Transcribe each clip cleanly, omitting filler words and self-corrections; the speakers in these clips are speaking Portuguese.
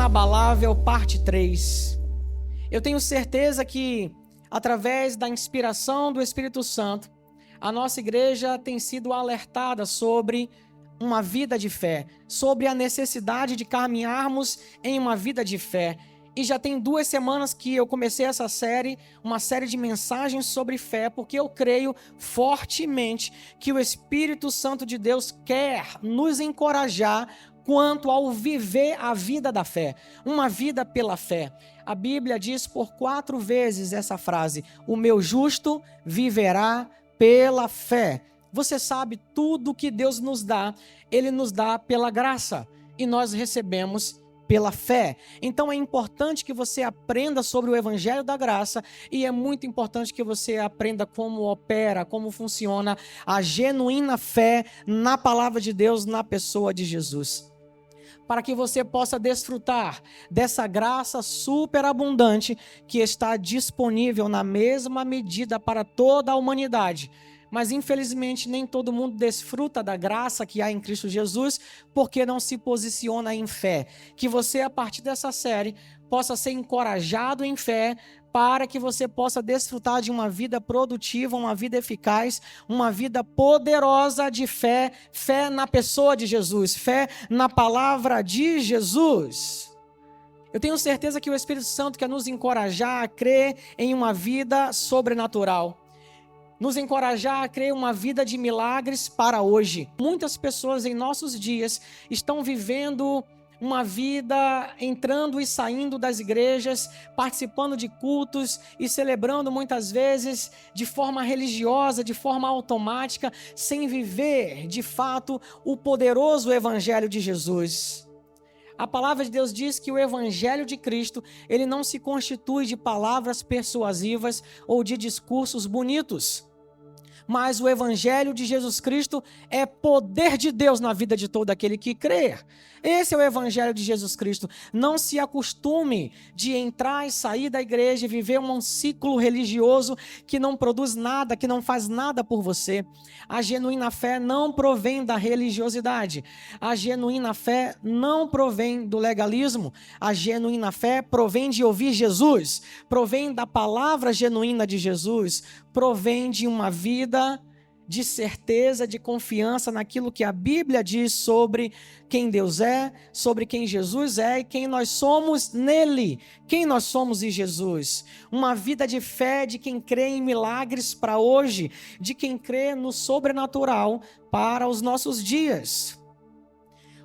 Inabalável, parte 3. Eu tenho certeza que, através da inspiração do Espírito Santo, a nossa igreja tem sido alertada sobre uma vida de fé, sobre a necessidade de caminharmos em uma vida de fé. E já tem 2 semanas que eu comecei essa série, uma série de mensagens sobre fé, porque eu creio fortemente que o Espírito Santo de Deus quer nos encorajar quanto ao viver a vida da fé, uma vida pela fé. A Bíblia diz por 4 vezes essa frase: o meu justo viverá pela fé. Você sabe, tudo que Deus nos dá, Ele nos dá pela graça, e nós recebemos pela fé. Então é importante que você aprenda sobre o Evangelho da Graça, e é muito importante que você aprenda como opera, como funciona a genuína fé na palavra de Deus, na pessoa de Jesus, para que você possa desfrutar dessa graça superabundante que está disponível na mesma medida para toda a humanidade. Mas infelizmente nem todo mundo desfruta da graça que há em Cristo Jesus, porque não se posiciona em fé. Que você, a partir dessa série, possa ser encorajado em fé, para que você possa desfrutar de uma vida produtiva, uma vida eficaz, uma vida poderosa de fé, fé na pessoa de Jesus, fé na palavra de Jesus. Eu tenho certeza que o Espírito Santo quer nos encorajar a crer em uma vida sobrenatural, nos encorajar a crer uma vida de milagres para hoje. Muitas pessoas em nossos dias estão vivendo uma vida entrando e saindo das igrejas, participando de cultos e celebrando muitas vezes de forma religiosa, de forma automática, sem viver de fato o poderoso Evangelho de Jesus. A palavra de Deus diz que o Evangelho de Cristo, ele não se constitui de palavras persuasivas ou de discursos bonitos, mas o Evangelho de Jesus Cristo é poder de Deus na vida de todo aquele que crer. Esse é o Evangelho de Jesus Cristo. Não se acostume de entrar e sair da igreja e viver um ciclo religioso que não produz nada, que não faz nada por você. A genuína fé não provém da religiosidade. A genuína fé não provém do legalismo. A genuína fé provém de ouvir Jesus, provém da palavra genuína de Jesus, provém de uma vida de certeza, de confiança naquilo que a Bíblia diz sobre quem Deus é, sobre quem Jesus é e quem nós somos nele, quem nós somos em Jesus. Uma vida de fé de quem crê em milagres para hoje, de quem crê no sobrenatural para os nossos dias.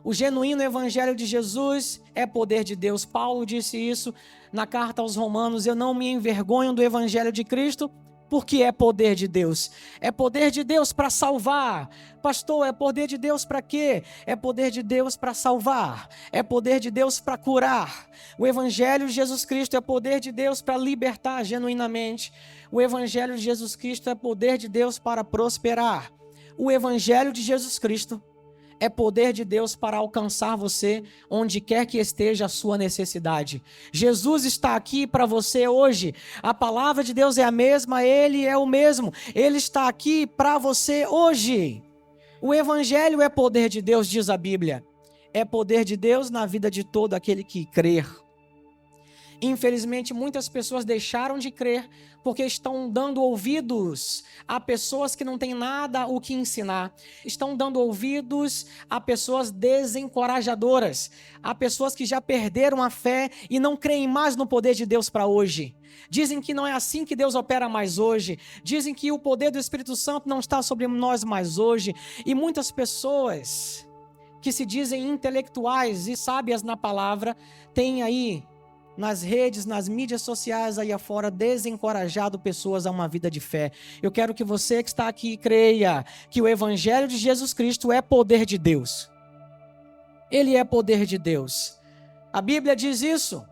O genuíno Evangelho de Jesus é poder de Deus. Paulo disse isso na carta aos Romanos: eu não me envergonho do Evangelho de Cristo, porque é poder de Deus. É poder de Deus para salvar. Pastor, é poder de Deus para quê? É poder de Deus para salvar. É poder de Deus para curar. O Evangelho de Jesus Cristo é poder de Deus para libertar genuinamente. O Evangelho de Jesus Cristo é poder de Deus para prosperar. O Evangelho de Jesus Cristo é poder de Deus para alcançar você onde quer que esteja a sua necessidade. Jesus está aqui para você hoje. A palavra de Deus é a mesma, Ele é o mesmo. Ele está aqui para você hoje. O Evangelho é poder de Deus, diz a Bíblia. É poder de Deus na vida de todo aquele que crer. Infelizmente, muitas pessoas deixaram de crer porque estão dando ouvidos a pessoas que não têm nada o que ensinar. Estão dando ouvidos a pessoas desencorajadoras, a pessoas que já perderam a fé e não creem mais no poder de Deus para hoje. Dizem que não é assim que Deus opera mais hoje. Dizem que o poder do Espírito Santo não está sobre nós mais hoje. E muitas pessoas que se dizem intelectuais e sábias na palavra têm aí nas redes, nas mídias sociais aí afora, desencorajado pessoas a uma vida de fé. Eu quero que você que está aqui creia que o Evangelho de Jesus Cristo é poder de Deus. Ele é poder de Deus. A Bíblia diz isso.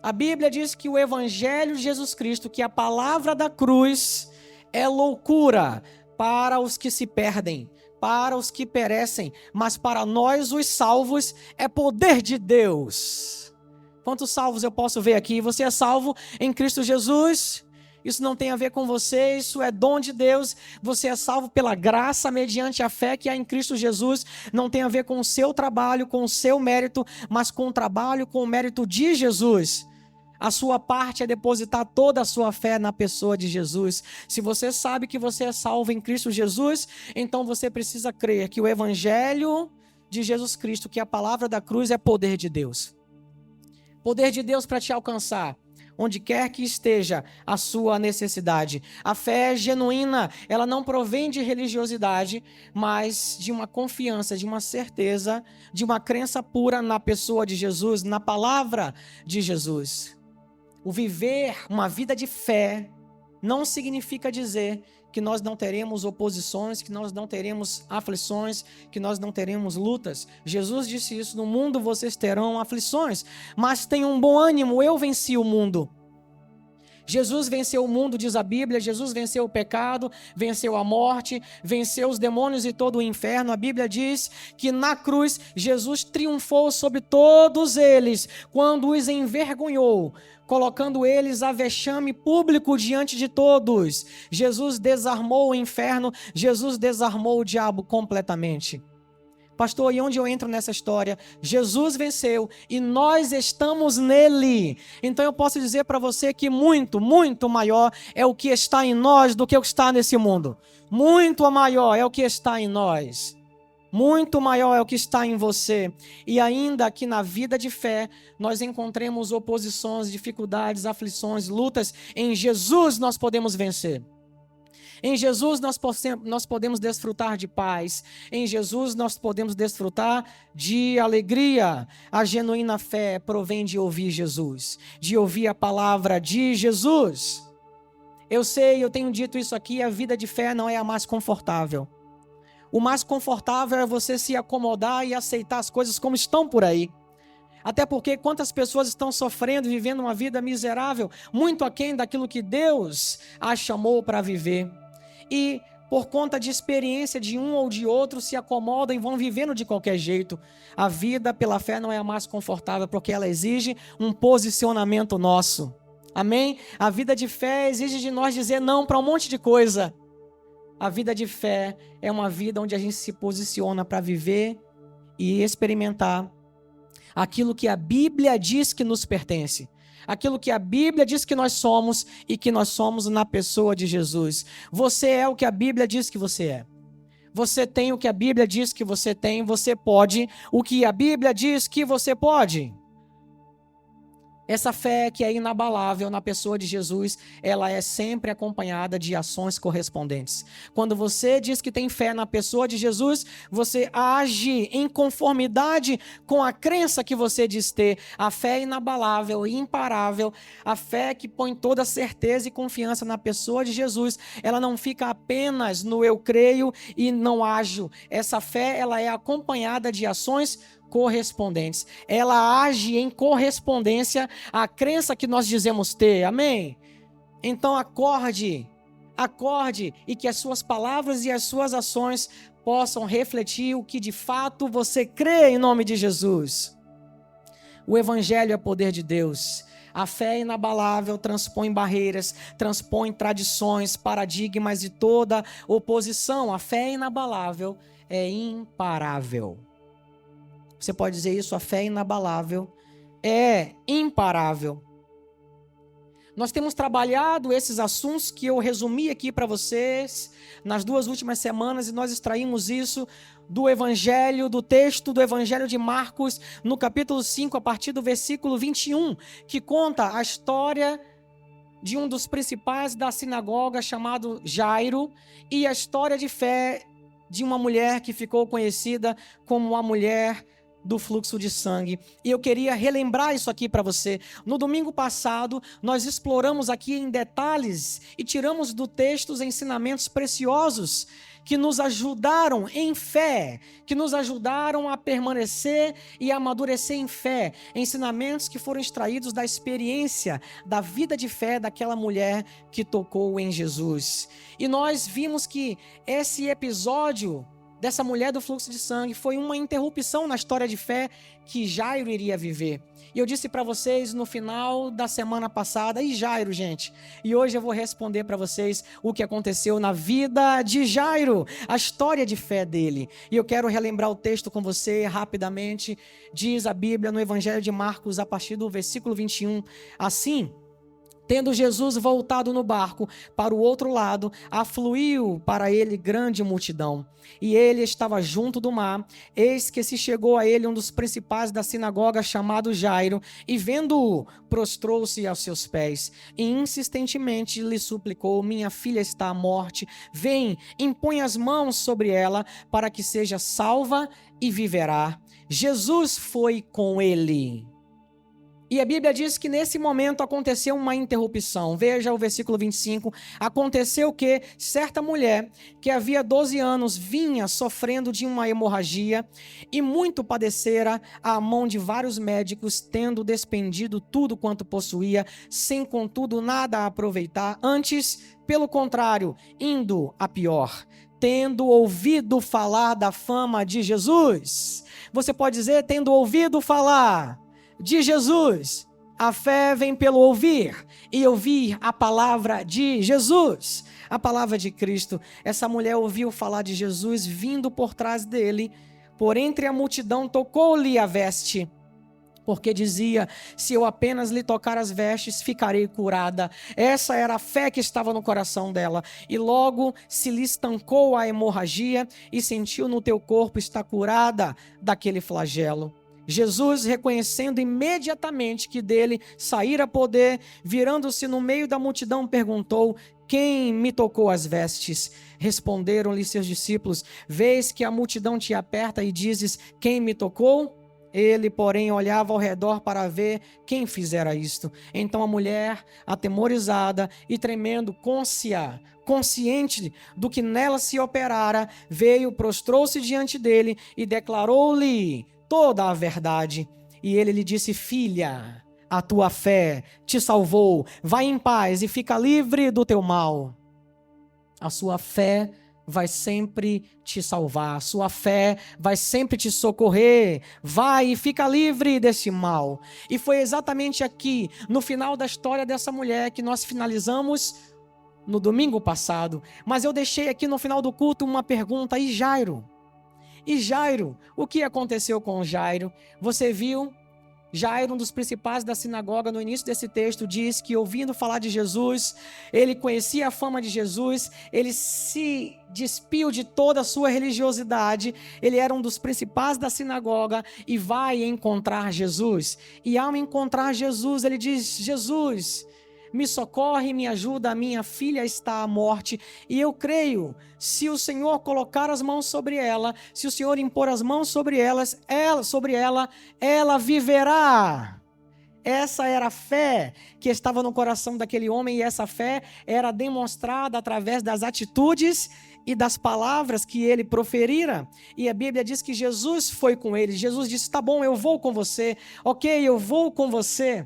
A Bíblia diz que o Evangelho de Jesus Cristo, que a palavra da cruz é loucura para os que se perdem, para os que perecem, mas para nós os salvos é poder de Deus. Quantos salvos eu posso ver aqui? Você é salvo em Cristo Jesus? Isso não tem a ver com você, isso é dom de Deus. Você é salvo pela graça mediante a fé que há em Cristo Jesus. Não tem a ver com o seu trabalho, com o seu mérito, mas com o trabalho, com o mérito de Jesus. A sua parte é depositar toda a sua fé na pessoa de Jesus. Se você sabe que você é salvo em Cristo Jesus, então você precisa crer que o Evangelho de Jesus Cristo, que a palavra da cruz é poder de Deus. Poder de Deus para te alcançar, onde quer que esteja a sua necessidade. A fé genuína, ela não provém de religiosidade, mas de uma confiança, de uma certeza, de uma crença pura na pessoa de Jesus, na palavra de Jesus. O viver uma vida de fé não significa dizer que nós não teremos oposições, que nós não teremos aflições, que nós não teremos lutas. Jesus disse isso: no mundo vocês terão aflições, mas tenham um bom ânimo, eu venci o mundo. Jesus venceu o mundo, diz a Bíblia. Jesus venceu o pecado, venceu a morte, venceu os demônios e todo o inferno. A Bíblia diz que na cruz Jesus triunfou sobre todos eles quando os envergonhou, colocando eles a vexame público diante de todos. Jesus desarmou o inferno, Jesus desarmou o diabo completamente. Pastor, e onde eu entro nessa história? Jesus venceu e nós estamos nele. Então eu posso dizer para você que muito, muito maior é o que está em nós do que o que está nesse mundo. Muito maior é o que está em nós. Muito maior é o que está em você. E ainda que na vida de fé nós encontremos oposições, dificuldades, aflições, lutas, em Jesus nós podemos vencer. Em Jesus nós podemos desfrutar de paz. Em Jesus nós podemos desfrutar de alegria. A genuína fé provém de ouvir Jesus, de ouvir a palavra de Jesus. Eu sei, eu tenho dito isso aqui, a vida de fé não é a mais confortável. O mais confortável é você se acomodar e aceitar as coisas como estão por aí. Até porque quantas pessoas estão sofrendo, vivendo uma vida miserável, muito aquém daquilo que Deus as chamou para viver. E por conta de experiência de um ou de outro, se acomodam e vão vivendo de qualquer jeito. A vida pela fé não é a mais confortável, porque ela exige um posicionamento nosso. Amém? A vida de fé exige de nós dizer não para um monte de coisa. A vida de fé é uma vida onde a gente se posiciona para viver e experimentar aquilo que a Bíblia diz que nos pertence. Aquilo que a Bíblia diz que nós somos e que nós somos na pessoa de Jesus. Você é o que a Bíblia diz que você é. Você tem o que a Bíblia diz que você tem. Você pode o que a Bíblia diz que você pode. Essa fé que é inabalável na pessoa de Jesus, ela é sempre acompanhada de ações correspondentes. Quando você diz que tem fé na pessoa de Jesus, você age em conformidade com a crença que você diz ter. A fé inabalável e imparável, a fé que põe toda certeza e confiança na pessoa de Jesus, ela não fica apenas no eu creio e não ajo. Essa fé, ela é acompanhada de ações correspondentes. Ela age em correspondência à crença que nós dizemos ter. Amém? Então acorde e que as suas palavras e as suas ações possam refletir o que de fato você crê em nome de Jesus. O Evangelho é poder de Deus. A fé inabalável transpõe barreiras, transpõe tradições, paradigmas e toda oposição. A fé inabalável é imparável. Você pode dizer isso, a fé inabalável é imparável. Nós temos trabalhado esses assuntos que eu resumi aqui para vocês nas 2 últimas semanas e nós extraímos isso do Evangelho, do texto do Evangelho de Marcos, no capítulo 5, a partir do versículo 21, que conta a história de um dos principais da sinagoga chamado Jairo e a história de fé de uma mulher que ficou conhecida como a mulher do fluxo de sangue. E eu queria relembrar isso aqui para você. No domingo passado, nós exploramos aqui em detalhes e tiramos do texto os ensinamentos preciosos que nos ajudaram em fé, que nos ajudaram a permanecer e a amadurecer em fé. Ensinamentos que foram extraídos da experiência, da vida de fé daquela mulher que tocou em Jesus. E nós vimos que esse episódio dessa mulher do fluxo de sangue foi uma interrupção na história de fé que Jairo iria viver. E eu disse para vocês no final da semana passada, e Jairo, gente? E hoje eu vou responder para vocês o que aconteceu na vida de Jairo, a história de fé dele. E eu quero relembrar o texto com você rapidamente. Diz a Bíblia no Evangelho de Marcos, a partir do versículo 21, assim: tendo Jesus voltado no barco para o outro lado, afluiu para ele grande multidão. E ele estava junto do mar. Eis que se chegou a ele um dos principais da sinagoga, chamado Jairo, e vendo-o, prostrou-se aos seus pés, e insistentemente lhe suplicou: minha filha está à morte, vem, impõe as mãos sobre ela, para que seja salva e viverá. Jesus foi com ele. E a Bíblia diz que nesse momento aconteceu uma interrupção. Veja o versículo 25. Aconteceu que certa mulher, que havia 12 anos, vinha sofrendo de uma hemorragia e muito padecera à mão de vários médicos, tendo despendido tudo quanto possuía, sem contudo nada a aproveitar. Antes, pelo contrário, indo a pior, tendo ouvido falar da fama de Jesus. Você pode dizer, tendo ouvido falar de Jesus. A fé vem pelo ouvir, e ouvir a palavra de Jesus, a palavra de Cristo. Essa mulher ouviu falar de Jesus vindo por trás dele, por entre a multidão tocou-lhe a veste, porque dizia: se eu apenas lhe tocar as vestes, ficarei curada. Essa era a fé que estava no coração dela. E logo se lhe estancou a hemorragia, e sentiu no teu corpo estar curada daquele flagelo. Jesus, reconhecendo imediatamente que dele saíra poder, virando-se no meio da multidão, perguntou: quem me tocou as vestes? Responderam-lhe seus discípulos: vês que a multidão te aperta e dizes: quem me tocou? Ele, porém, olhava ao redor para ver quem fizera isto. Então a mulher, atemorizada e tremendo, consciente do que nela se operara, veio, prostrou-se diante dele e declarou-lhe toda a verdade. E ele lhe disse: filha, a tua fé te salvou, vai em paz e fica livre do teu mal. A sua fé vai sempre te salvar, a sua fé vai sempre te socorrer. Vai e fica livre desse mal. E foi exatamente aqui, no final da história dessa mulher, que nós finalizamos no domingo passado. Mas eu deixei aqui no final do culto uma pergunta: e Jairo? E Jairo, o que aconteceu com Jairo? Você viu? Jairo, um dos principais da sinagoga, no início desse texto, diz que ouvindo falar de Jesus, ele conhecia a fama de Jesus, ele se despiu de toda a sua religiosidade, ele era um dos principais da sinagoga e vai encontrar Jesus. E ao encontrar Jesus, ele diz: Jesus, me socorre, me ajuda, a minha filha está à morte. E eu creio, se o Senhor colocar as mãos sobre ela, se o Senhor impor as mãos sobre ela viverá. Essa era a fé que estava no coração daquele homem, e essa fé era demonstrada através das atitudes e das palavras que ele proferira. E a Bíblia diz que Jesus foi com ele. Jesus disse: tá bom, eu vou com você. Ok, eu vou com você.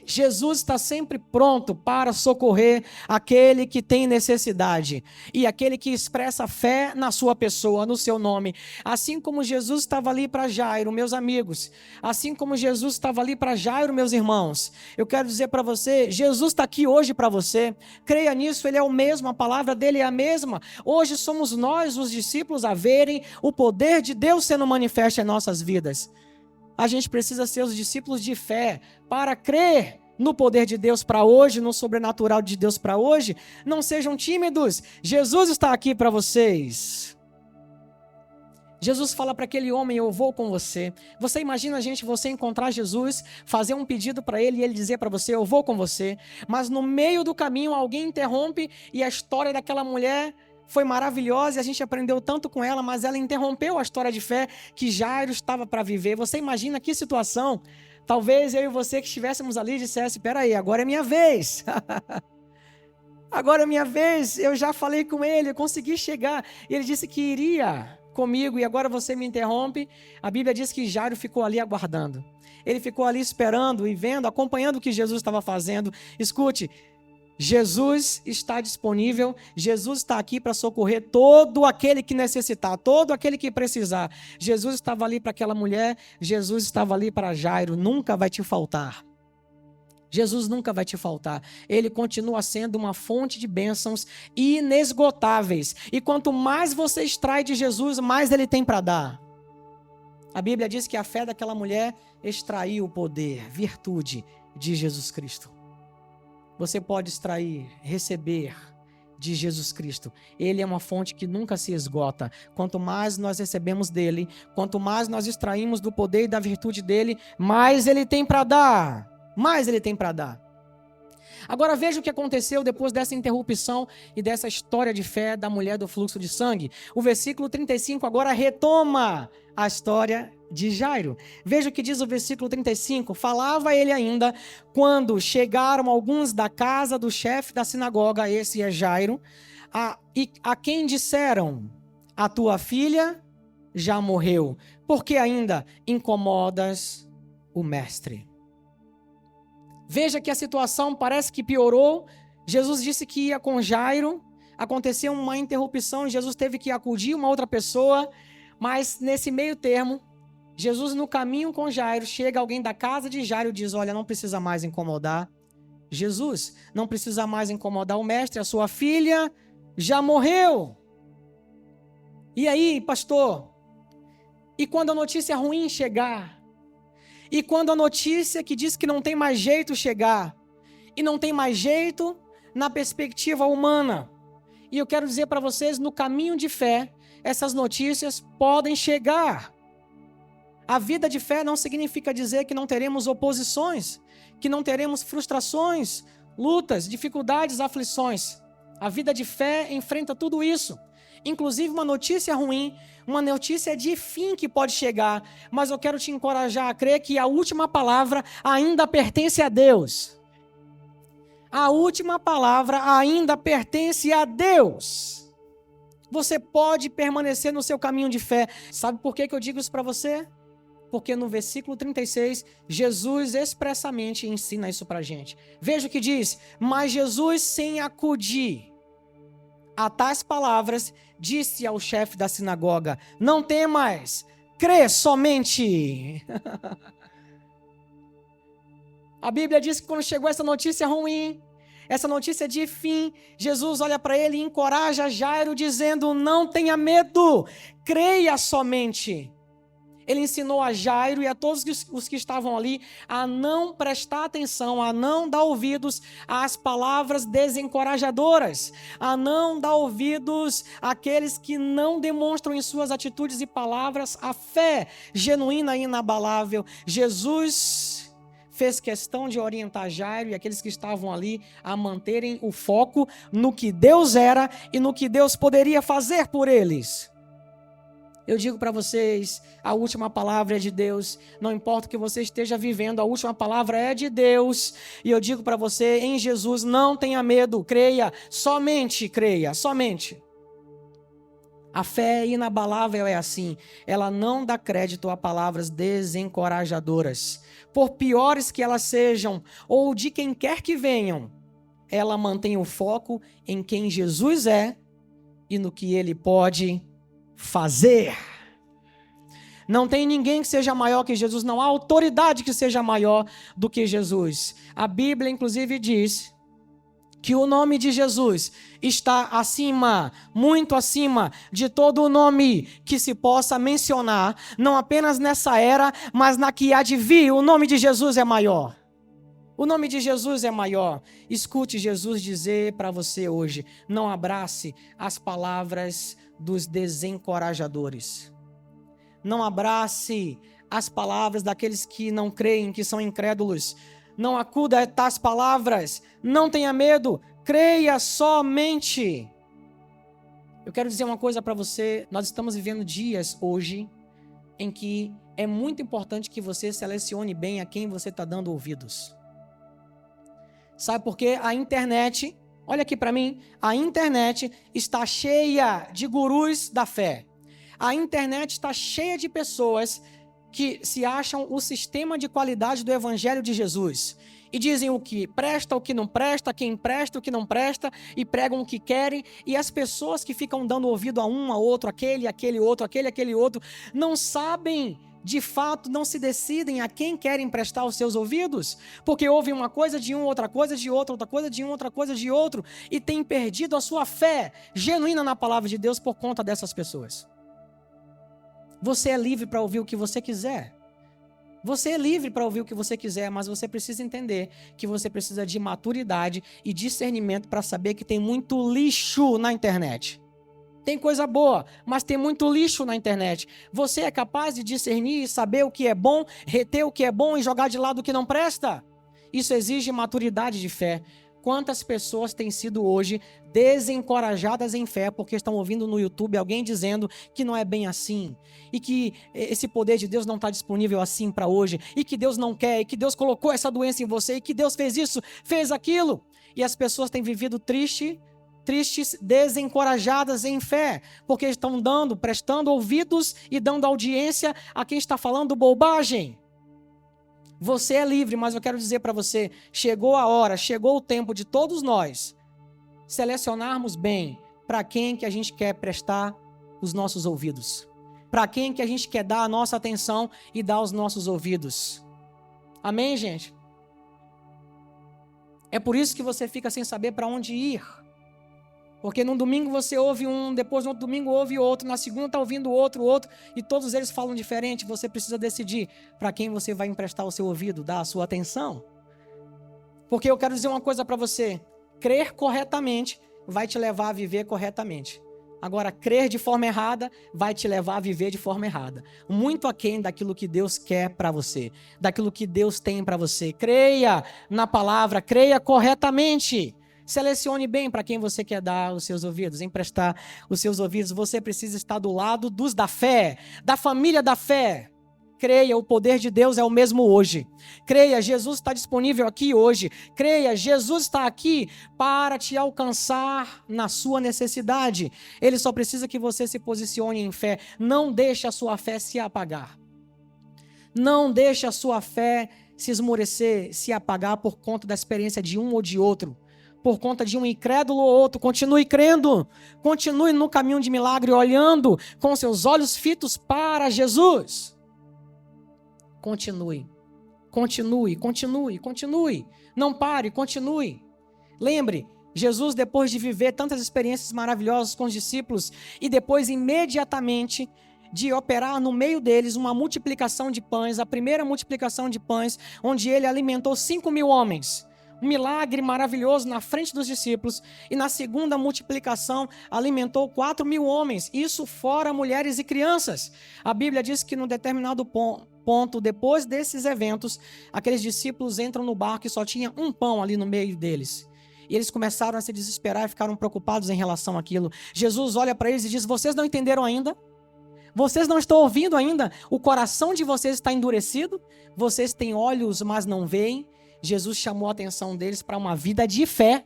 Jesus está sempre pronto para socorrer aquele que tem necessidade e aquele que expressa fé na sua pessoa, no seu nome. Assim como Jesus estava ali para Jairo, meus amigos, assim como Jesus estava ali para Jairo, meus irmãos, eu quero dizer para você, Jesus está aqui hoje para você. Creia nisso, ele é o mesmo, a palavra dele é a mesma. Hoje somos nós, os discípulos, a verem o poder de Deus sendo manifesto em nossas vidas. A gente precisa ser os discípulos de fé para crer no poder de Deus para hoje, no sobrenatural de Deus para hoje. Não sejam tímidos. Jesus está aqui para vocês. Jesus fala para aquele homem: eu vou com você. Você imagina, você encontrar Jesus, fazer um pedido para ele e ele dizer para você: eu vou com você. Mas no meio do caminho alguém interrompe, e a história daquela mulher foi maravilhosa, e a gente aprendeu tanto com ela, mas ela interrompeu a história de fé que Jairo estava para viver. Você imagina que situação? Talvez eu e você que estivéssemos ali dissesse: peraí, agora é minha vez. Agora é minha vez, eu já falei com ele, eu consegui chegar. E ele disse que iria comigo, e agora você me interrompe. A Bíblia diz que Jairo ficou ali aguardando. Ele ficou ali esperando e vendo, acompanhando o que Jesus estava fazendo. Escute, Jesus está disponível, Jesus está aqui para socorrer todo aquele que necessitar, todo aquele que precisar. Jesus estava ali para aquela mulher, Jesus estava ali para Jairo, nunca vai te faltar. Jesus nunca vai te faltar. Ele continua sendo uma fonte de bênçãos inesgotáveis. E quanto mais você extrai de Jesus, mais ele tem para dar. A Bíblia diz que a fé daquela mulher extraiu o poder, virtude de Jesus Cristo. Você pode extrair, receber de Jesus Cristo. Ele é uma fonte que nunca se esgota. Quanto mais nós recebemos dele, quanto mais nós extraímos do poder e da virtude dele, mais ele tem para dar. Mais ele tem para dar. Agora veja o que aconteceu depois dessa interrupção e dessa história de fé da mulher do fluxo de sangue. O versículo 35 agora retoma a história de Jairo. Veja o que diz o versículo 35. Falava ele ainda quando chegaram alguns da casa do chefe da sinagoga, esse é Jairo, a quem disseram: a tua filha já morreu, porque ainda incomodas o mestre. Veja que a situação parece que piorou. Jesus disse que ia com Jairo, aconteceu uma interrupção, Jesus teve que acudir uma outra pessoa, mas nesse meio termo, Jesus no caminho com Jairo, chega alguém da casa de Jairo e diz: olha, não precisa mais incomodar Jesus, não precisa mais incomodar o mestre, a sua filha já morreu. E aí, pastor? E quando a notícia ruim chegar? E quando a notícia que diz que não tem mais jeito chegar? E não tem mais jeito na perspectiva humana. E eu quero dizer para vocês, no caminho de fé, essas notícias podem chegar. A vida de fé não significa dizer que não teremos oposições, que não teremos frustrações, lutas, dificuldades, aflições. A vida de fé enfrenta tudo isso. Inclusive uma notícia ruim, uma notícia de fim que pode chegar. Mas eu quero te encorajar a crer que a última palavra ainda pertence a Deus. A última palavra ainda pertence a Deus. Você pode permanecer no seu caminho de fé. Sabe por que eu digo isso para você? Porque no versículo 36, Jesus expressamente ensina isso para a gente. Veja o que diz: mas Jesus, sem acudir a tais palavras, disse ao chefe da sinagoga: não temas, crê somente. A Bíblia diz que quando chegou essa notícia ruim, essa notícia de fim, Jesus olha para ele e encoraja Jairo dizendo: não tenha medo, creia somente. Ele ensinou a Jairo e a todos os que estavam ali a não prestar atenção, a não dar ouvidos às palavras desencorajadoras, a não dar ouvidos àqueles que não demonstram em suas atitudes e palavras a fé genuína e inabalável. Jesus fez questão de orientar Jairo e aqueles que estavam ali a manterem o foco no que Deus era e no que Deus poderia fazer por eles. Eu digo para vocês, a última palavra é de Deus. Não importa o que você esteja vivendo, a última palavra é de Deus. E eu digo para você, em Jesus, não tenha medo, creia, somente. A fé inabalável é assim, ela não dá crédito a palavras desencorajadoras. Por piores que elas sejam, ou de quem quer que venham, ela mantém o foco em quem Jesus é e no que Ele pode fazer. Não tem ninguém que seja maior que Jesus, não há autoridade que seja maior do que Jesus. A Bíblia inclusive diz que o nome de Jesus está acima, muito acima de todo o nome que se possa mencionar, não apenas nessa era, mas na que há de vir. O nome de Jesus é maior. O nome de Jesus é maior. Escute Jesus dizer para você hoje: não abrace as palavras dos desencorajadores. Não abrace as palavras daqueles que não creem, que são incrédulos. Não acuda a tais palavras. Não tenha medo. Creia somente. Eu quero dizer uma coisa para você. Nós estamos vivendo dias hoje em que é muito importante que você selecione bem a quem você está dando ouvidos. Sabe por quê? A internet, olha aqui para mim, a internet está cheia de gurus da fé. A internet está cheia de pessoas que se acham o sistema de qualidade do Evangelho de Jesus. E dizem o que presta, o que não presta, quem presta, o que não presta, e pregam o que querem. E as pessoas que ficam dando ouvido a um, a outro, aquele outro, aquele outro, não sabem, de fato, não se decidem a quem querem prestar os seus ouvidos, porque ouvem uma coisa de um, outra coisa de outro, outra coisa de um, outra coisa de outro, e têm perdido a sua fé genuína na palavra de Deus por conta dessas pessoas. Você é livre para ouvir o que você quiser. Você é livre para ouvir o que você quiser, mas você precisa entender que você precisa de maturidade e discernimento para saber que tem muito lixo na internet. Tem coisa boa, mas tem muito lixo na internet. Você é capaz de discernir e saber o que é bom, reter o que é bom e jogar de lado o que não presta? Isso exige maturidade de fé. Quantas pessoas têm sido hoje desencorajadas em fé porque estão ouvindo no YouTube alguém dizendo que não é bem assim, e que esse poder de Deus não está disponível assim para hoje, e que Deus não quer, e que Deus colocou essa doença em você, e que Deus fez isso, fez aquilo. E as pessoas têm vivido tristes, desencorajadas em fé, porque estão prestando ouvidos e dando audiência a quem está falando bobagem. Você é livre, mas eu quero dizer para você, chegou a hora, chegou o tempo de todos nós selecionarmos bem para quem que a gente quer prestar os nossos ouvidos, para quem que a gente quer dar a nossa atenção e dar os nossos ouvidos. Amém, gente? É por isso que você fica sem saber para onde ir. Porque num domingo você ouve um, depois no outro domingo ouve outro, na segunda está ouvindo outro, e todos eles falam diferente. Você precisa decidir para quem você vai emprestar o seu ouvido, dar a sua atenção. Porque eu quero dizer uma coisa para você, crer corretamente vai te levar a viver corretamente. Agora, crer de forma errada vai te levar a viver de forma errada. Muito aquém daquilo que Deus quer para você, daquilo que Deus tem para você. Creia na palavra, creia corretamente. Selecione bem para quem você quer dar os seus ouvidos, emprestar os seus ouvidos. Você precisa estar do lado dos da fé, da família da fé. Creia, o poder de Deus é o mesmo hoje. Creia, Jesus está disponível aqui hoje. Creia, Jesus está aqui para te alcançar na sua necessidade. Ele só precisa que você se posicione em fé. Não deixe a sua fé se apagar. Não deixe a sua fé se esmorecer, se apagar por conta da experiência de um ou de outro. Por conta de um incrédulo ou outro, continue crendo, continue no caminho de milagre, olhando com seus olhos fitos para Jesus. Continue, não pare, continue. Lembre, Jesus, depois de viver tantas experiências maravilhosas com os discípulos, e depois imediatamente de operar no meio deles uma multiplicação de pães, a primeira multiplicação de pães, onde ele alimentou 5.000 homens, um milagre maravilhoso na frente dos discípulos, e na segunda multiplicação alimentou 4.000 homens, isso fora mulheres e crianças. A Bíblia diz que num determinado ponto, depois desses eventos, aqueles discípulos entram no barco e só tinha um pão ali no meio deles. E eles começaram a se desesperar e ficaram preocupados em relação àquilo. Jesus olha para eles e diz: vocês não entenderam ainda? Vocês não estão ouvindo ainda? O coração de vocês está endurecido? Vocês têm olhos, mas não veem? Jesus chamou a atenção deles para uma vida de fé.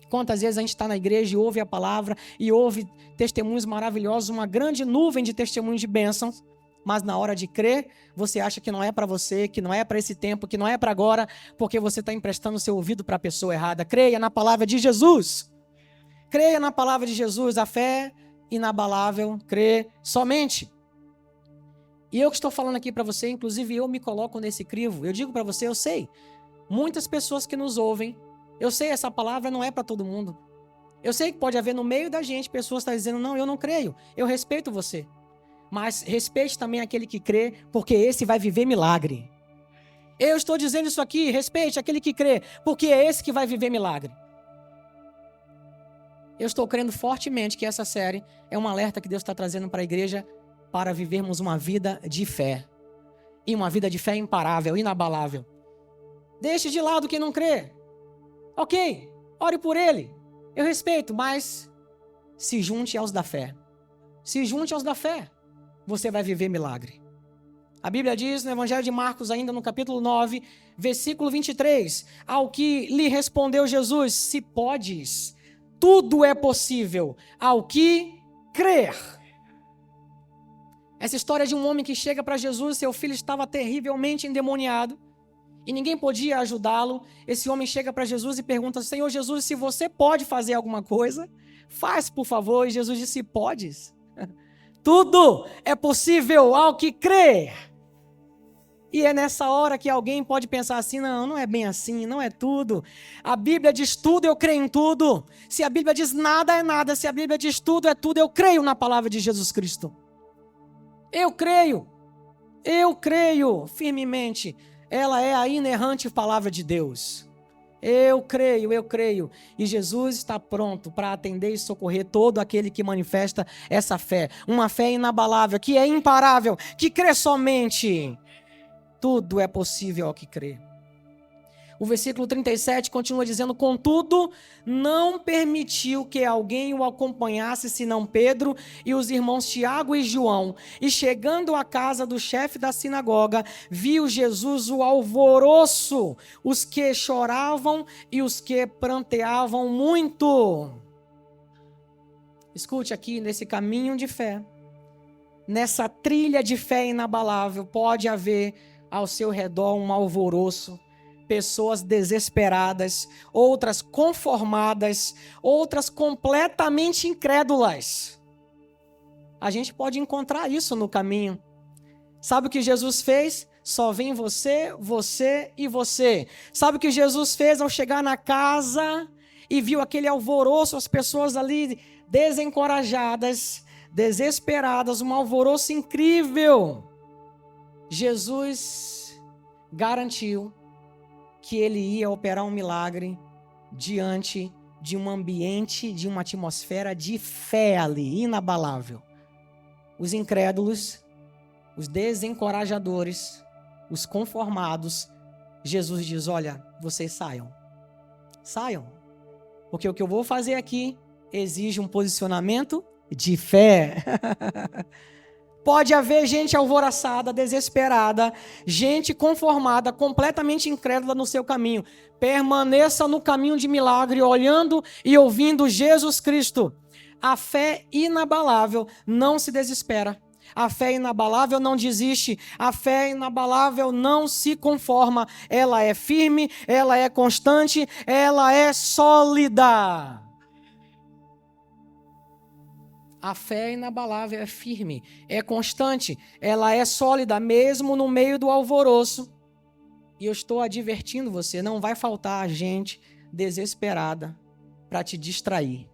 Quantas vezes a gente está na igreja e ouve a palavra e ouve testemunhos maravilhosos, uma grande nuvem de testemunhos de bênçãos, mas na hora de crer, você acha que não é para você, que não é para esse tempo, que não é para agora, porque você está emprestando seu ouvido para a pessoa errada. Creia na palavra de Jesus. Creia na palavra de Jesus. A fé inabalável, crê somente. E eu que estou falando aqui para você, inclusive eu me coloco nesse crivo. Eu digo para você, eu sei, muitas pessoas que nos ouvem, eu sei, essa palavra não é para todo mundo. Eu sei que pode haver no meio da gente pessoas que estão dizendo: não, eu não creio, eu respeito você. Mas respeite também aquele que crê, porque esse vai viver milagre. Eu estou dizendo isso aqui, respeite aquele que crê, porque é esse que vai viver milagre. Eu estou crendo fortemente que essa série é um alerta que Deus está trazendo para a igreja, para vivermos uma vida de fé. E uma vida de fé imparável, inabalável. Deixe de lado quem não crê. Ok, ore por ele. Eu respeito, mas se junte aos da fé. Se junte aos da fé. Você vai viver milagre. A Bíblia diz no Evangelho de Marcos, ainda no capítulo 9, versículo 23, ao que lhe respondeu Jesus: se podes, tudo é possível ao que crer. Essa história de um homem que chega para Jesus, seu filho estava terrivelmente endemoniado, e ninguém podia ajudá-lo. Esse homem chega para Jesus e pergunta: Senhor Jesus, se você pode fazer alguma coisa, faz, por favor. E Jesus disse: podes. Tudo é possível ao que crê. E é nessa hora que alguém pode pensar assim: não é bem assim, não é tudo. A Bíblia diz tudo, eu creio em tudo. Se a Bíblia diz nada, é nada. Se a Bíblia diz tudo, é tudo. Eu creio na palavra de Jesus Cristo. Eu creio firmemente. Ela é a inerrante palavra de Deus. Eu creio. E Jesus está pronto para atender e socorrer todo aquele que manifesta essa fé. Uma fé inabalável, que é imparável, que crê somente. Tudo é possível ao que crê. O versículo 37 continua dizendo: contudo, não permitiu que alguém o acompanhasse, senão Pedro e os irmãos Tiago e João. E chegando à casa do chefe da sinagoga, viu Jesus o alvoroço, os que choravam e os que pranteavam muito. Escute aqui, nesse caminho de fé, nessa trilha de fé inabalável, pode haver ao seu redor um alvoroço. Pessoas desesperadas, outras conformadas, outras completamente incrédulas. A gente pode encontrar isso no caminho. Sabe o que Jesus fez? Só vem você, você e você. Sabe o que Jesus fez ao chegar na casa e viu aquele alvoroço, as pessoas ali desencorajadas, desesperadas, um alvoroço incrível? Jesus garantiu que ele ia operar um milagre diante de um ambiente, de uma atmosfera de fé ali, inabalável. Os incrédulos, os desencorajadores, os conformados, Jesus diz: olha, vocês saiam. Saiam. Porque o que eu vou fazer aqui exige um posicionamento de fé. Pode haver gente alvoroçada, desesperada, gente conformada, completamente incrédula no seu caminho. Permaneça no caminho de milagre, olhando e ouvindo Jesus Cristo. A fé inabalável não se desespera. A fé inabalável não desiste. A fé inabalável não se conforma. Ela é firme, ela é constante, ela é sólida. A fé inabalável é firme, é constante, ela é sólida, mesmo no meio do alvoroço. E eu estou advertindo você, não vai faltar gente desesperada para te distrair.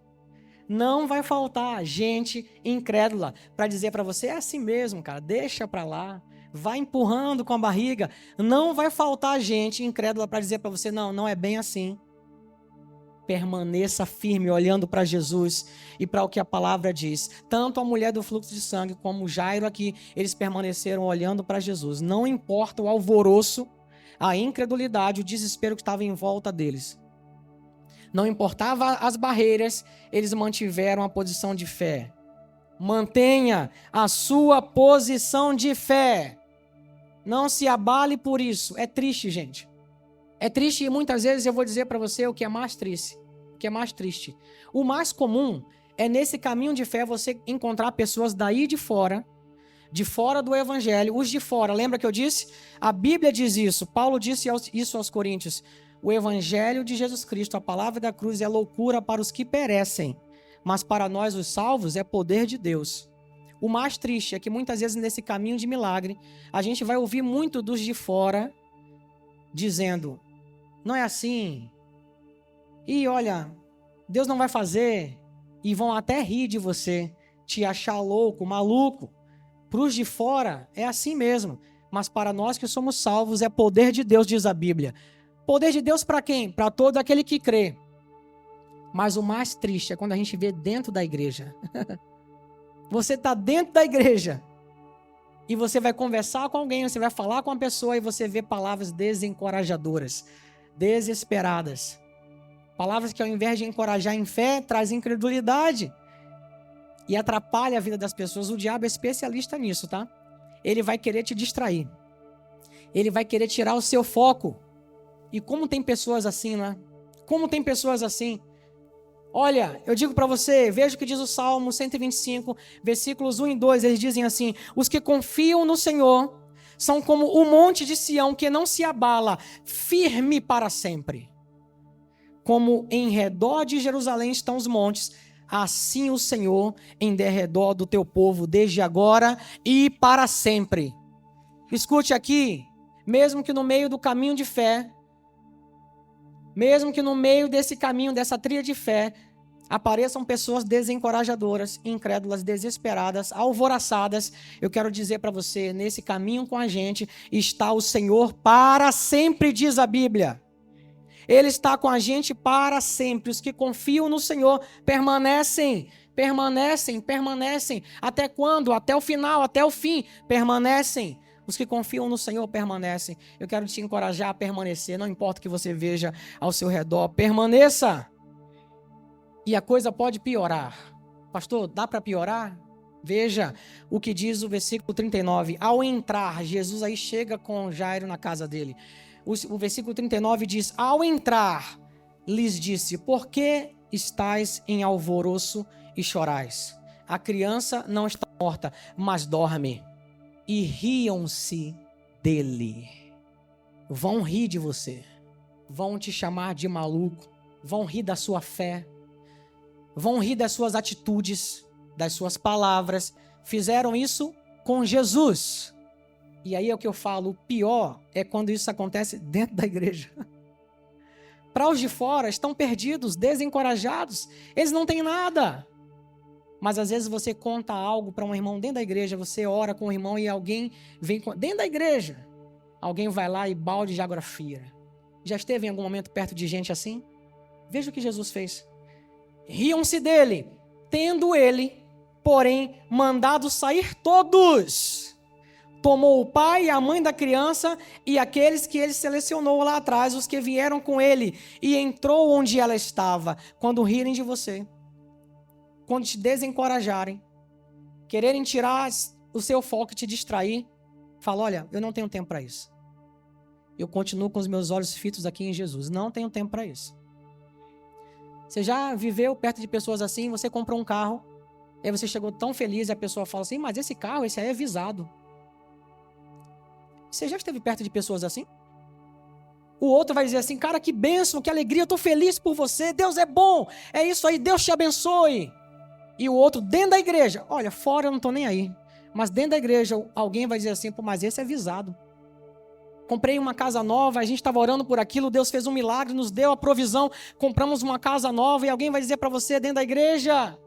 Não vai faltar gente incrédula para dizer para você: é assim mesmo, cara, deixa para lá, vai empurrando com a barriga. Não vai faltar gente incrédula para dizer para você: não é bem assim. Permaneça firme, olhando para Jesus e para o que a palavra diz. Tanto a mulher do fluxo de sangue como o Jairo aqui, eles permaneceram olhando para Jesus. Não importa o alvoroço, a incredulidade, o desespero que estava em volta deles. Não importava as barreiras, eles mantiveram a posição de fé. Mantenha a sua posição de fé. Não se abale por isso. É triste, gente. É triste e muitas vezes eu vou dizer para você o que é mais triste. O que é mais triste. O mais comum é nesse caminho de fé você encontrar pessoas daí de fora do evangelho, os de fora. Lembra que eu disse? A Bíblia diz isso. Paulo disse isso aos Coríntios. O evangelho de Jesus Cristo, a palavra da cruz, é loucura para os que perecem, mas para nós os salvos é poder de Deus. O mais triste é que muitas vezes nesse caminho de milagre, a gente vai ouvir muito dos de fora dizendo: não é assim, e olha, Deus não vai fazer, e vão até rir de você, te achar louco, maluco. Para os de fora é assim mesmo, mas para nós que somos salvos é poder de Deus, diz a Bíblia. Poder de Deus para quem? Para todo aquele que crê. Mas o mais triste é quando a gente vê dentro da igreja. Você está dentro da igreja e você vai conversar com alguém, você vai falar com uma pessoa e você vê palavras desencorajadoras, desesperadas. Palavras que ao invés de encorajar em fé, traz incredulidade e atrapalha a vida das pessoas. O diabo é especialista nisso, tá? Ele vai querer te distrair. Ele vai querer tirar o seu foco. E como tem pessoas assim, né? Como tem pessoas assim? Olha, eu digo para você, veja o que diz o Salmo 125, versículos 1 e 2, eles dizem assim: os que confiam no Senhor são como o monte de Sião que não se abala, firme para sempre. Como em redor de Jerusalém estão os montes, assim o Senhor em derredor do teu povo, desde agora e para sempre. Escute aqui, mesmo que no meio do caminho de fé, mesmo que no meio desse caminho, dessa trilha de fé, apareçam pessoas desencorajadoras, incrédulas, desesperadas, alvoroçadas, eu quero dizer para você, nesse caminho com a gente está o Senhor para sempre, diz a Bíblia. Ele está com a gente para sempre. Os que confiam no Senhor permanecem. Até quando? Até o final, até o fim, permanecem. Os que confiam no Senhor permanecem. Eu quero te encorajar a permanecer, não importa o que você veja ao seu redor, permaneça. E a coisa pode piorar. Pastor, dá para piorar? Veja o que diz o versículo 39. Ao entrar, Jesus aí chega com Jairo na casa dele. O versículo 39 diz: ao entrar, lhes disse: por que estáis em alvoroço e chorais? A criança não está morta, mas dorme. E riam-se dele. Vão rir de você. Vão te chamar de maluco. Vão rir da sua fé. Vão rir das suas atitudes, das suas palavras. Fizeram isso com Jesus. E aí é o que eu falo, o pior é quando isso acontece dentro da igreja. Para os de fora, estão perdidos, desencorajados, eles não têm nada. Mas às vezes você conta algo para um irmão dentro da igreja, você ora com o irmão e alguém vem dentro da igreja. Alguém vai lá e balde de água fria. Já esteve em algum momento perto de gente assim? Veja o que Jesus fez. Riam-se dele, tendo ele, porém, mandado sair todos. Tomou o pai e a mãe da criança e aqueles que ele selecionou lá atrás, os que vieram com ele, e entrou onde ela estava. Quando rirem de você, quando te desencorajarem, quererem tirar o seu foco e te distrair, fala: olha, eu não tenho tempo para isso. Eu continuo com os meus olhos fitos aqui em Jesus. Não tenho tempo para isso. Você já viveu perto de pessoas assim? Você comprou um carro, aí você chegou tão feliz e a pessoa fala assim: mas esse carro, esse aí é visado. Você já esteve perto de pessoas assim? O outro vai dizer assim: cara, que bênção, que alegria, eu estou feliz por você, Deus é bom, é isso aí, Deus te abençoe. E o outro dentro da igreja: olha, fora eu não estou nem aí, mas dentro da igreja alguém vai dizer assim: pô, mas esse é visado. Comprei uma casa nova, a gente estava orando por aquilo, Deus fez um milagre, nos deu a provisão, compramos uma casa nova, e alguém vai dizer para você dentro da igreja: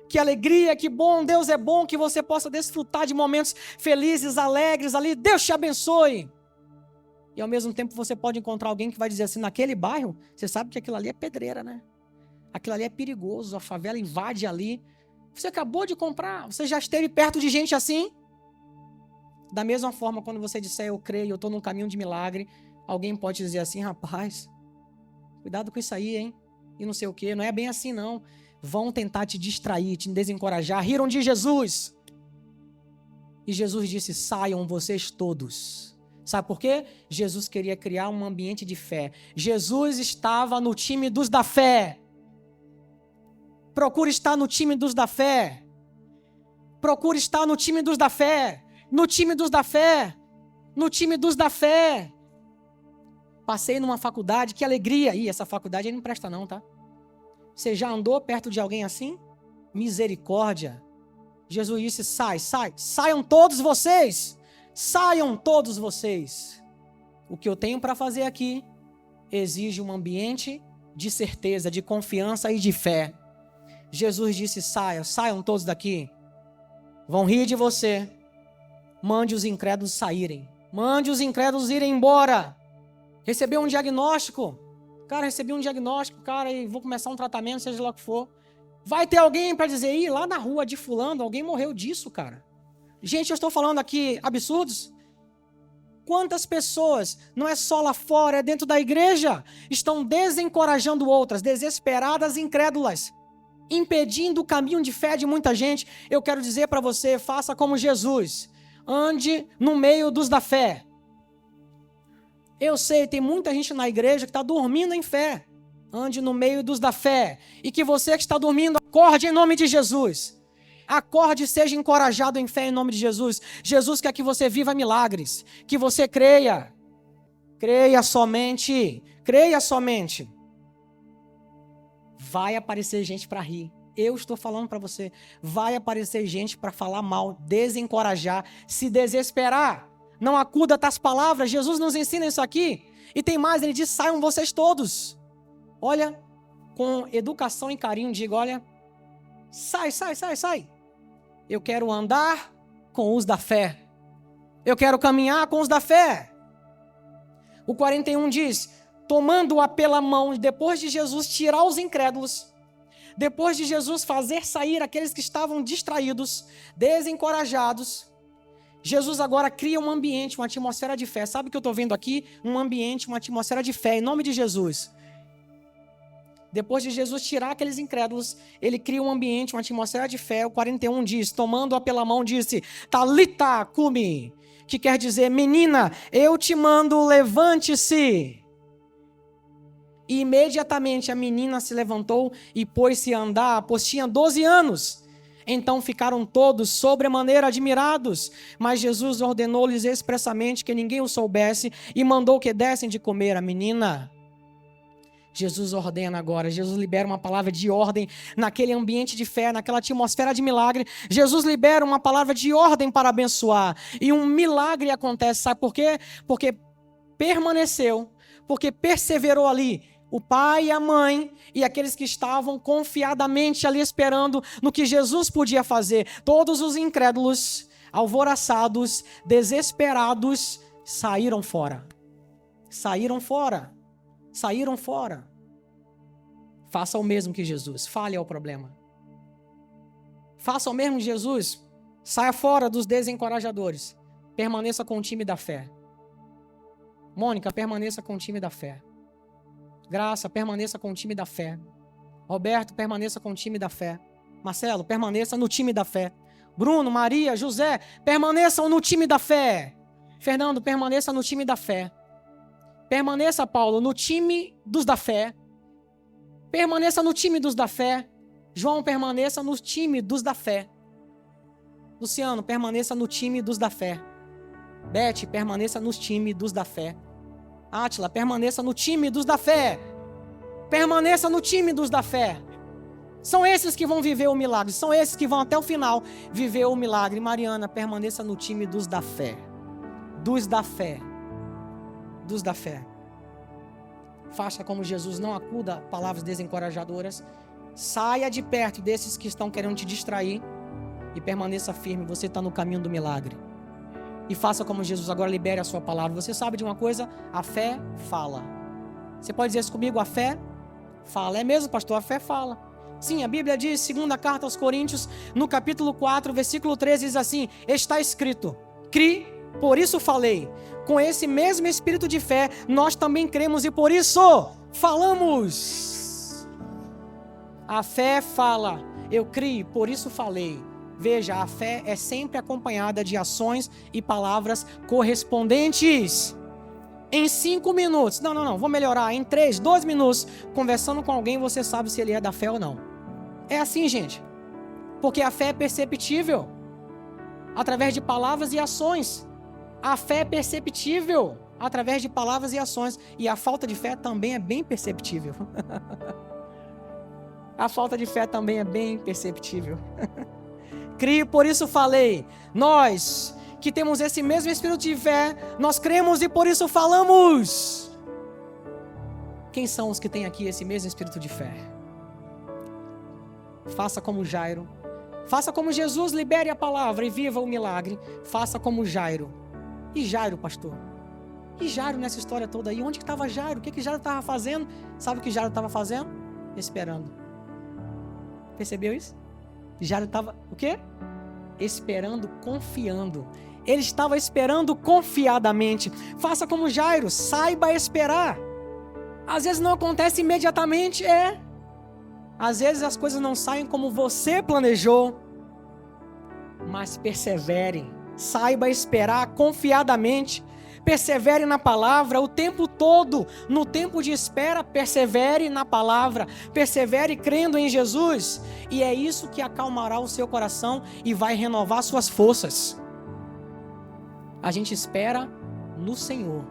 que alegria, que bom, Deus é bom, que você possa desfrutar de momentos felizes, alegres ali, Deus te abençoe. E ao mesmo tempo você pode encontrar alguém que vai dizer assim: naquele bairro, você sabe que aquilo ali é pedreira, né? Aquilo ali é perigoso, a favela invade ali. Você acabou de comprar, você já esteve perto de gente assim? Da mesma forma, quando você disser eu creio, eu estou num caminho de milagre, alguém pode dizer assim: rapaz, cuidado com isso aí, hein? E não sei o quê, não é bem assim não. Vão tentar te distrair, te desencorajar. Riram de Jesus. E Jesus disse: saiam vocês todos. Sabe por quê? Jesus queria criar um ambiente de fé. Jesus estava no time dos da fé. Procure estar no time dos da fé. Procure estar no time dos da fé. No time dos da fé. No time dos da fé. Passei numa faculdade, que alegria. Ih, essa faculdade aí não presta não, tá? Você já andou perto de alguém assim? Misericórdia. Jesus disse: saiam todos vocês. Saiam todos vocês. O que eu tenho para fazer aqui exige um ambiente de certeza, de confiança e de fé. Jesus disse: saiam todos daqui. Vão rir de você. Mande os incrédulos saírem. Mande os incrédulos irem embora. Recebeu um diagnóstico. Cara, recebi um diagnóstico, cara, e vou começar um tratamento, seja lá o que for. Vai ter alguém para dizer: ih, lá na rua de fulano, alguém morreu disso, cara. Gente, eu estou falando aqui absurdos. Quantas pessoas, não é só lá fora, é dentro da igreja, estão desencorajando outras, desesperadas e incrédulas, impedindo o caminho de fé de muita gente. Eu quero dizer para você: faça como Jesus. Ande no meio dos da fé. Eu sei, tem muita gente na igreja que está dormindo em fé. Ande no meio dos da fé. E que você que está dormindo, acorde em nome de Jesus. Acorde e seja encorajado em fé em nome de Jesus. Jesus quer que você viva milagres, que você creia. Creia somente. Creia somente. Vai aparecer gente para rir. Eu estou falando para você. Vai aparecer gente para falar mal, desencorajar, se desesperar. Não acuda tais palavras. Jesus nos ensina isso aqui. E tem mais, ele diz, saiam vocês todos. Olha, com educação e carinho, diga, olha, sai. Eu quero andar com os da fé. Eu quero caminhar com os da fé. O 41 diz, tomando-a pela mão, depois de Jesus tirar os incrédulos, depois de Jesus fazer sair aqueles que estavam distraídos, desencorajados, Jesus agora cria um ambiente, uma atmosfera de fé. Sabe o que eu estou vendo aqui? Um ambiente, uma atmosfera de fé, em nome de Jesus. Depois de Jesus tirar aqueles incrédulos, ele cria um ambiente, uma atmosfera de fé. O 41 diz, tomando-a pela mão, disse, Talita cumi, que quer dizer, menina, eu te mando, levante-se. E imediatamente a menina se levantou e pôs-se a andar, pois tinha 12 anos. Então ficaram todos sobremaneira admirados, mas Jesus ordenou-lhes expressamente que ninguém o soubesse e mandou que dessem de comer a menina. Jesus ordena agora, Jesus libera uma palavra de ordem naquele ambiente de fé, naquela atmosfera de milagre. Jesus libera uma palavra de ordem para abençoar. E um milagre acontece, sabe por quê? Porque permaneceu, porque perseverou ali o pai e a mãe e aqueles que estavam confiadamente ali esperando no que Jesus podia fazer. Todos os incrédulos, alvoroçados, desesperados, saíram fora. Saíram fora. Saíram fora. Faça o mesmo que Jesus. Fale ao problema. Faça o mesmo que Jesus. Saia fora dos desencorajadores. Permaneça com o time da fé. Mônica, permaneça com o time da fé. Graça, permaneça com o time da fé. Roberto, permaneça com o time da fé. Marcelo, permaneça no time da fé. Bruno, Maria, José, permaneçam no time da fé. Fernando, permaneça no time da fé. Permaneça, Paulo, no time dos da fé. Permaneça no time dos da fé. João, permaneça no time dos da fé. Luciano, permaneça no time dos da fé. Beth, permaneça no time dos da fé. Átila, permaneça no time dos da fé. Permaneça no time dos da fé. São esses que vão viver o milagre. São esses que vão até o final viver o milagre. Mariana, permaneça no time dos da fé. Dos da fé. Dos da fé. Faça como Jesus, não acuda a palavras desencorajadoras. Saia de perto desses que estão querendo te distrair e permaneça firme. Você está no caminho do milagre. E faça como Jesus, agora libere a sua palavra. Você sabe de uma coisa? A fé fala. Você pode dizer isso comigo? A fé fala. É mesmo, pastor? A fé fala. Sim, a Bíblia diz, segunda carta aos Coríntios, no capítulo 4, versículo 13, diz assim, está escrito, cri, por isso falei. Com esse mesmo espírito de fé, nós também cremos e por isso falamos. A fé fala, eu criei, por isso falei. Veja, a fé é sempre acompanhada de ações e palavras correspondentes. Em 5 minutos, não, vou melhorar. Em 3, 2 minutos, conversando com alguém, você sabe se ele é da fé ou não. É assim, gente. Porque a fé é perceptível através de palavras e ações. A fé é perceptível através de palavras e ações. E a falta de fé também é bem perceptível. A falta de fé também é bem perceptível. Crio, por isso falei. Nós que temos esse mesmo espírito de fé, nós cremos e por isso falamos. Quem são os que têm aqui esse mesmo espírito de fé? Faça como Jairo. Faça como Jesus, libere a palavra e viva o milagre. Faça como Jairo. E Jairo, pastor? E Jairo nessa história toda aí? Onde que estava Jairo? O que Jairo estava fazendo? Sabe o que Jairo estava fazendo? Esperando. Percebeu isso? Jairo estava, o quê? Esperando, confiando. Ele estava esperando confiadamente. Faça como Jairo, saiba esperar. Às vezes não acontece imediatamente, Às vezes as coisas não saem como você planejou. Mas persevere, saiba esperar confiadamente. persevere na palavra o tempo todo. No tempo de espera, persevere na palavra, persevere crendo em Jesus. E é isso que acalmará o seu coração e vai renovar suas forças. A gente espera no Senhor.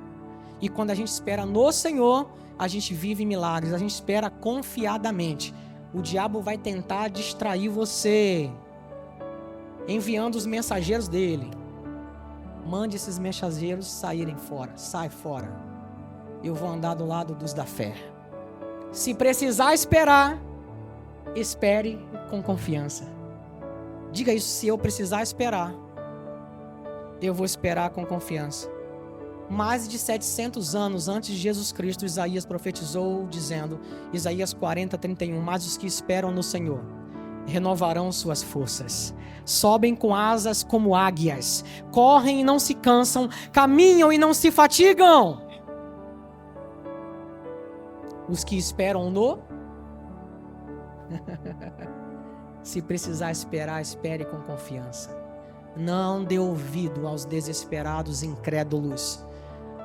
E quando a gente espera no Senhor, a gente vive milagres, a gente espera confiadamente. O diabo vai tentar distrair você, enviando os mensageiros dele. Mande esses mensageiros saírem fora. Sai fora. Eu vou andar do lado dos da fé. Se precisar esperar, espere com confiança. Diga isso: se eu precisar esperar, eu vou esperar com confiança. Mais de 700 anos antes de Jesus Cristo, Isaías profetizou dizendo, Isaías 40:31, mas os que esperam no Senhor renovarão suas forças, sobem com asas como águias, correm e não se cansam, caminham e não se fatigam. Os que esperam no... Se precisar esperar, espere com confiança. Não dê ouvido aos desesperados incrédulos.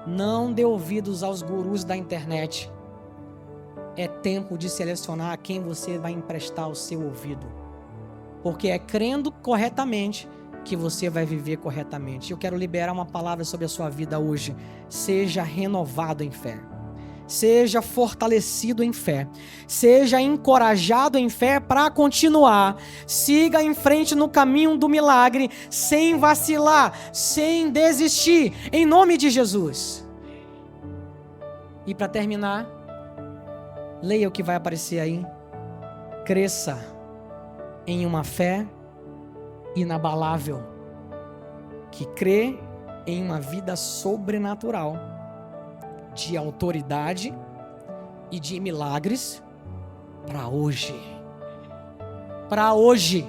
Não dê ouvidos aos gurus da internet. É tempo de selecionar a quem você vai emprestar o seu ouvido. Porque é crendo corretamente que você vai viver corretamente. Eu quero liberar uma palavra sobre a sua vida hoje. Seja renovado em fé. Seja fortalecido em fé. Seja encorajado em fé para continuar. Siga em frente no caminho do milagre, sem vacilar, sem desistir, em nome de Jesus. E para terminar, leia o que vai aparecer aí. Cresça em uma fé inabalável, que crê em uma vida sobrenatural, de autoridade e de milagres para hoje. Para hoje.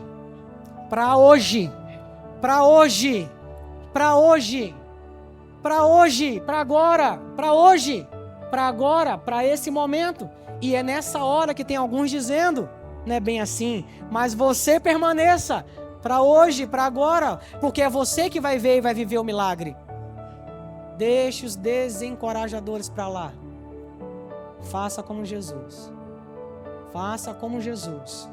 Para hoje. Para hoje. Para hoje. Para hoje. Para agora. Para hoje. Para agora. Para esse momento. E é nessa hora que tem alguns dizendo, não é bem assim, mas você permaneça para hoje, para agora, porque é você que vai ver e vai viver o milagre. Deixe os desencorajadores para lá. Faça como Jesus. Faça como Jesus.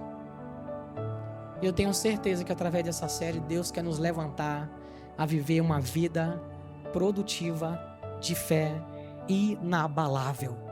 Eu tenho certeza que através dessa série Deus quer nos levantar a viver uma vida produtiva de fé inabalável.